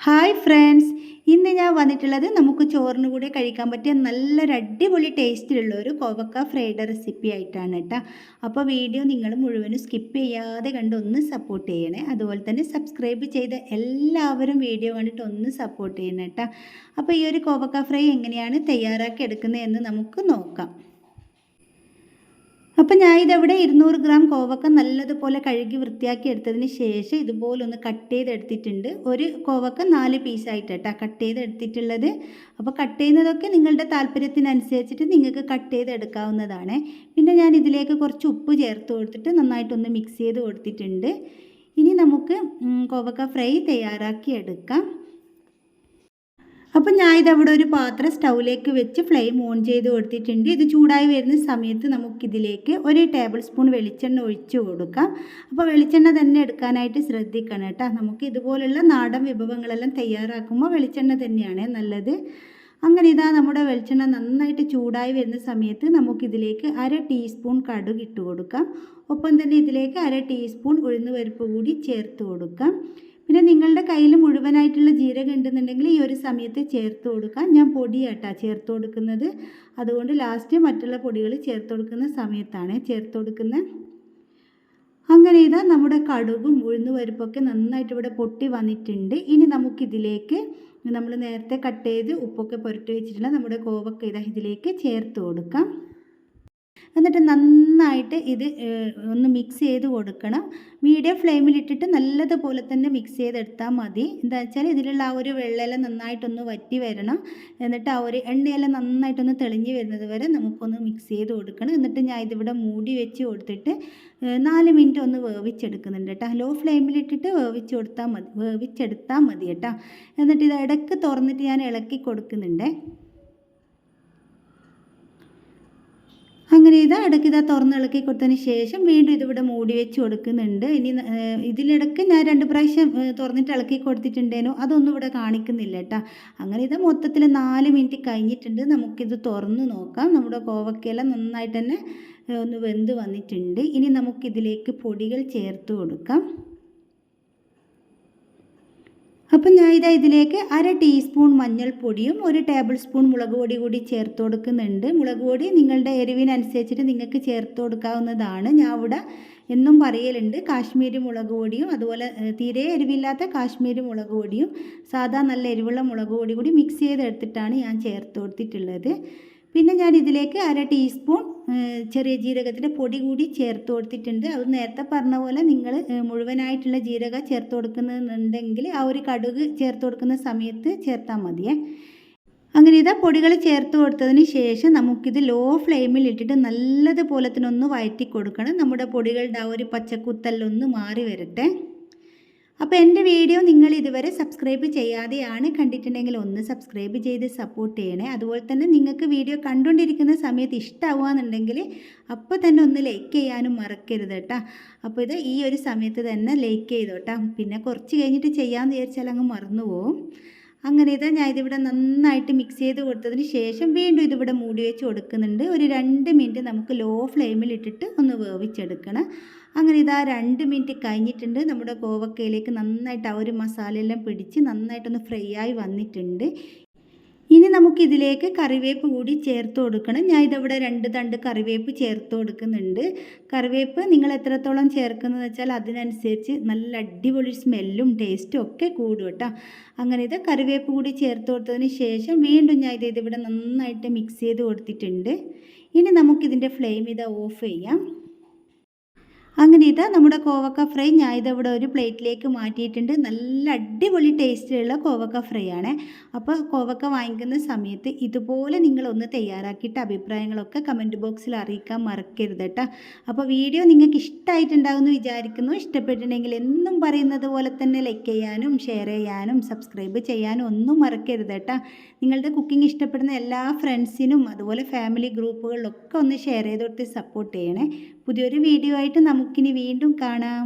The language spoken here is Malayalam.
ഹായ് ഫ്രണ്ട്സ്, ഇന്ന് ഞാൻ വന്നിട്ടുള്ളത് നമുക്ക് ചോറിന് കൂടെ കഴിക്കാൻ പറ്റിയ നല്ലൊരു അടിപൊളി ടേസ്റ്റിലുള്ള ഒരു കോവക്ക ഫ്രൈഡ് റെസിപ്പി ആയിട്ടാണ് കേട്ടോ. അപ്പോൾ വീഡിയോ നിങ്ങൾ മുഴുവനും സ്കിപ്പ് ചെയ്യാതെ കണ്ട് ഒന്ന് സപ്പോർട്ട് ചെയ്യണേ. അതുപോലെ തന്നെ സബ്സ്ക്രൈബ് ചെയ്ത എല്ലാവരും വീഡിയോ കണ്ടിട്ട് ഒന്ന് സപ്പോർട്ട് ചെയ്യണം കേട്ടോ. അപ്പോൾ ഈ ഒരു കോവക്ക ഫ്രൈ എങ്ങനെയാണ് തയ്യാറാക്കി എടുക്കുന്നതെന്ന് നമുക്ക് നോക്കാം. അപ്പം ഞാൻ ഇതവിടെ 200 ഗ്രാം കോവക്ക നല്ലതുപോലെ കഴുകി വൃത്തിയാക്കി എടുത്തതിന് ശേഷം ഇതുപോലെ ഒന്ന് കട്ട് ചെയ്തെടുത്തിട്ടുണ്ട്. ഒരു കോവക്ക 4 പീസായിട്ട് കേട്ടോ കട്ട് ചെയ്തെടുത്തിട്ടുള്ളത്. അപ്പോൾ കട്ട് ചെയ്യുന്നതൊക്കെ നിങ്ങളുടെ താല്പര്യത്തിനനുസരിച്ചിട്ട് നിങ്ങൾക്ക് കട്ട് ചെയ്തെടുക്കാവുന്നതാണ്. പിന്നെ ഞാൻ ഇതിലേക്ക് കുറച്ച് ഉപ്പ് ചേർത്ത് കൊടുത്തിട്ട് നന്നായിട്ടൊന്ന് മിക്സ് ചെയ്ത് കൊടുത്തിട്ടുണ്ട്. ഇനി നമുക്ക് കോവക്ക ഫ്രൈ തയ്യാറാക്കി എടുക്കാം. അപ്പം ഞാൻ ഇതവിടെ ഒരു പാത്രം സ്റ്റൗവിലേക്ക് വെച്ച് ഫ്ലെയിം ഓൺ ചെയ്ത് കൊടുത്തിട്ടുണ്ട്. ഇത് ചൂടായി വരുന്ന സമയത്ത് നമുക്കിതിലേക്ക് 1 ടേബിൾ സ്പൂൺ വെളിച്ചെണ്ണ ഒഴിച്ച് കൊടുക്കാം. അപ്പോൾ വെളിച്ചെണ്ണ തന്നെ എടുക്കാനായിട്ട് ശ്രദ്ധിക്കണം കേട്ടോ. നമുക്ക് ഇതുപോലുള്ള നാടൻ വിഭവങ്ങളെല്ലാം തയ്യാറാക്കുമ്പോൾ വെളിച്ചെണ്ണ തന്നെയാണ് നല്ലത്. അങ്ങനെ ഇതാ നമ്മുടെ വെളിച്ചെണ്ണ നന്നായിട്ട് ചൂടായി വരുന്ന സമയത്ത് നമുക്കിതിലേക്ക് 1/2 ടീസ്പൂൺ കടുക് ഇട്ട് കൊടുക്കാം. ഒപ്പം തന്നെ ഇതിലേക്ക് 1/2 ടീസ്പൂൺ ഉഴുന്നുപരിപ്പ് കൂടി ചേർത്ത് കൊടുക്കാം. പിന്നെ നിങ്ങളുടെ കയ്യിൽ മുഴുവനായിട്ടുള്ള ജീരകം ഉണ്ടെന്നുണ്ടെങ്കിൽ ഈ ഒരു സമയത്ത് ചേർത്ത് കൊടുക്കാം. ഞാൻ പൊടിയാട്ടാ ചേർത്ത് കൊടുക്കുന്നത്, അതുകൊണ്ട് ലാസ്റ്റ് മറ്റുള്ള പൊടികൾ ചേർത്ത് കൊടുക്കുന്ന സമയത്താണ് ചേർത്ത് കൊടുക്കുന്നത്. അങ്ങനെ ഇതാ നമ്മുടെ കടുകും ഉഴുന്നുപരിപ്പൊക്കെ നന്നായിട്ട് ഇവിടെ പൊട്ടി വന്നിട്ടുണ്ട്. ഇനി നമുക്കിതിലേക്ക് നമ്മൾ നേരത്തെ കട്ട് ചെയ്ത് ഉപ്പൊക്കെ പുരട്ടി വെച്ചിട്ടുള്ള നമ്മുടെ കോവക്ക ഇതാ ഇതിലേക്ക് ചേർത്ത് കൊടുക്കാം. എന്നിട്ട് നന്നായിട്ട് ഇത് ഒന്ന് മിക്സ് ചെയ്ത് കൊടുക്കണം. മീഡിയം ഫ്ലെയിമിലിട്ടിട്ട് നല്ലതുപോലെ തന്നെ മിക്സ് ചെയ്തെടുത്താൽ മതി. എന്താ വെച്ചാൽ ഇതിലുള്ള ആ ഒരു വെള്ളമെല്ലാം നന്നായിട്ടൊന്ന് വറ്റി വരണം. എന്നിട്ട് ആ ഒരു എണ്ണയെല്ലാം നന്നായിട്ടൊന്ന് തെളിഞ്ഞ് വരുന്നത് വരെ നമുക്കൊന്ന് മിക്സ് ചെയ്ത് കൊടുക്കണം. എന്നിട്ട് ഞാൻ ഇതിവിടെ മൂടി വെച്ച് കൊടുത്തിട്ട് 4 മിനിറ്റ് ഒന്ന് വേവിച്ചെടുക്കുന്നുണ്ട് കേട്ടോ. ലോ ഫ്ലെയിമിലിട്ടിട്ട് വേവിച്ചെടുത്താൽ മതി കേട്ടോ. എന്നിട്ട് ഇത് ഇടയ്ക്ക് തുറന്നിട്ട് ഞാൻ ഇളക്കി കൊടുക്കുന്നുണ്ട്. അങ്ങനെ ഇടയ്ക്ക് തുറന്നിളക്കി കൊടുത്തതിന് ശേഷം വീണ്ടും ഇതിവിടെ മൂടി വെച്ച് കൊടുക്കുന്നുണ്ട്. ഇനി ഇതിലിടയ്ക്ക് ഞാൻ 2 പ്രാവശ്യം തുറന്നിട്ട് ഇളക്കി കൊടുത്തിട്ടുണ്ടേനു, അതൊന്നും ഇവിടെ കാണിക്കുന്നില്ല കേട്ടോ. അങ്ങനെ മൊത്തത്തിൽ 4 മിനിറ്റ് കഴിഞ്ഞിട്ടുണ്ട്. നമുക്കിത് തുറന്ന് നോക്കാം. നമ്മുടെ കോവക്കയെല്ലാം നന്നായിട്ട് തന്നെ ഒന്ന് വെന്ത് വന്നിട്ടുണ്ട്. ഇനി നമുക്കിതിലേക്ക് പൊടികൾ ചേർത്ത് കൊടുക്കാം. അപ്പം ഞാൻ ഇതിലേക്ക് 1/2 ടീസ്പൂൺ മഞ്ഞൾപ്പൊടിയും 1 ടേബിൾ സ്പൂൺ മുളക് പൊടി കൂടി ചേർത്ത് കൊടുക്കുന്നുണ്ട്. മുളക് പൊടി നിങ്ങളുടെ എരിവിനനുസരിച്ചിട്ട് നിങ്ങൾക്ക് ചേർത്ത് കൊടുക്കാവുന്നതാണ്. ഞാൻ ഇവിടെ എന്നും പറയലുണ്ട് കാശ്മീരി മുളക് പൊടിയും അതുപോലെ തീരെ എരിവില്ലാത്ത കാശ്മീരി മുളക് പൊടിയും സാധാ നല്ല എരിവുള്ള മുളക് പൊടി കൂടി മിക്സ് ചെയ്തെടുത്തിട്ടാണ് ഞാൻ ചേർത്ത് കൊടുത്തിട്ടുള്ളത്. പിന്നെ ഞാൻ ഇതിലേക്ക് 1/2 ടീസ്പൂൺ ചെറിയ ജീരകത്തിൻ്റെ പൊടി കൂടി ചേർത്ത് കൊടുത്തിട്ടുണ്ട്. അത് നേരത്തെ പറഞ്ഞ പോലെ നിങ്ങൾ മുഴുവനായിട്ടുള്ള ജീരകം ചേർത്ത് കൊടുക്കുന്നുണ്ടെങ്കിൽ ആ ഒരു കടുക് ചേർത്ത് കൊടുക്കുന്ന സമയത്ത് ചേർത്താൽ മതിയേ. അങ്ങനെ പൊടികൾ ചേർത്ത് കൊടുത്തതിന് ശേഷം നമുക്കിത് ലോ ഫ്ലെയിമിൽ ഇട്ടിട്ട് നല്ലതുപോലെ തന്നെ ഒന്ന് വഴറ്റി കൊടുക്കണം. നമ്മുടെ പൊടികളുടെ ആ ഒരു പച്ചക്കുത്തല്ലൊന്ന് മാറി വരട്ടെ. അപ്പോൾ എൻ്റെ വീഡിയോ നിങ്ങൾ ഇതുവരെ സബ്സ്ക്രൈബ് ചെയ്യാതെയാണ് കണ്ടിട്ടുണ്ടെങ്കിൽ ഒന്ന് സബ്സ്ക്രൈബ് ചെയ്ത് സപ്പോർട്ട് ചെയ്യണേ. അതുപോലെ തന്നെ നിങ്ങൾക്ക് വീഡിയോ കണ്ടുകൊണ്ടിരിക്കുന്ന സമയത്ത് ഇഷ്ടമാവുകയെന്നുണ്ടെങ്കിൽ അപ്പോൾ തന്നെ ഒന്ന് ലൈക്ക് ചെയ്യാനും മറക്കരുത് കേട്ടോ. അപ്പോൾ ഈ ഒരു സമയത്ത് തന്നെ ലൈക്ക് ചെയ്തോട്ടാ. പിന്നെ കുറച്ച് കഴിഞ്ഞിട്ട് ചെയ്യാമെന്ന് വിചാരിച്ചാൽ അങ്ങ് മറന്നു പോകും. അങ്ങനെ ഞാൻ ഇതിവിടെ നന്നായിട്ട് മിക്സ് ചെയ്ത് കൊടുത്തതിന് ശേഷം വീണ്ടും ഇതിവിടെ മൂടി വെച്ച് കൊടുക്കുന്നുണ്ട്. ഒരു 2 മിനിറ്റ് നമുക്ക് ലോ ഫ്ലെയിമിൽ ഇട്ടിട്ട് ഒന്ന് വേവിച്ചെടുക്കണം. അങ്ങനെ 2 മിനിറ്റ് കഴിഞ്ഞിട്ടുണ്ട്. നമ്മുടെ കോവക്കയിലേക്ക് നന്നായിട്ട് ആ ഒരു മസാലയെല്ലാം പിടിച്ച് നന്നായിട്ടൊന്ന് ഫ്രൈ ആയി വന്നിട്ടുണ്ട്. ഇനി നമുക്കിതിലേക്ക് കറിവേപ്പ് കൂടി ചേർത്ത് കൊടുക്കണം. ഞാൻ ഇതിവിടെ 2 തണ്ട് കറിവേപ്പ് ചേർത്ത് കൊടുക്കുന്നുണ്ട്. കറിവേപ്പ് നിങ്ങൾ എത്രത്തോളം ചേർക്കുന്നതെന്ന് വെച്ചാൽ അതിനനുസരിച്ച് നല്ല അടിപൊളി സ്മെല്ലും ടേസ്റ്റും ഒക്കെ കൂടും കേട്ടോ. അങ്ങനെ കറിവേപ്പ് കൂടി ചേർത്ത് കൊടുത്തതിന് ശേഷം വീണ്ടും ഞാൻ ഇതിവിടെ നന്നായിട്ട് മിക്സ് ചെയ്ത് കൊടുത്തിട്ടുണ്ട്. ഇനി നമുക്കിതിൻ്റെ ഫ്ലെയിം ഓഫ് ചെയ്യാം. അങ്ങനെ നമ്മുടെ കോവക്ക ഫ്രൈ ഞാൻ ഇതവിടെ ഒരു പ്ലേറ്റിലേക്ക് മാറ്റിയിട്ടുണ്ട്. നല്ല അടിപൊളി ടേസ്റ്റിലുള്ള കോവക്ക ഫ്രൈ ആണ്. അപ്പോൾ കോവക്ക വാങ്ങിക്കുന്ന സമയത്ത് ഇതുപോലെ നിങ്ങളൊന്ന് തയ്യാറാക്കിയിട്ട് അഭിപ്രായങ്ങളൊക്കെ കമൻറ്റ് ബോക്സിൽ അറിയിക്കാൻ മറക്കരുത് കേട്ടോ. അപ്പോൾ വീഡിയോ നിങ്ങൾക്ക് ഇഷ്ടമായിട്ടുണ്ടാകുമെന്ന് വിചാരിക്കുന്നു. ഇഷ്ടപ്പെട്ടിട്ടുണ്ടെങ്കിൽ എന്നും പറയുന്നത് പോലെ തന്നെ ലൈക്ക് ചെയ്യാനും ഷെയർ ചെയ്യാനും സബ്സ്ക്രൈബ് ചെയ്യാനും ഒന്നും മറക്കരുത് കേട്ടോ. നിങ്ങളുടെ കുക്കിംഗ് ഇഷ്ടപ്പെടുന്ന എല്ലാ ഫ്രണ്ട്സിനും അതുപോലെ ഫാമിലി ഗ്രൂപ്പുകളിലൊക്കെ ഒന്ന് ഷെയർ ചെയ്ത് കൊടുത്ത് സപ്പോർട്ട് ചെയ്യണേ. പുതിയൊരു വീഡിയോ ആയിട്ട് നമുക്കിനി വീണ്ടും കാണാം.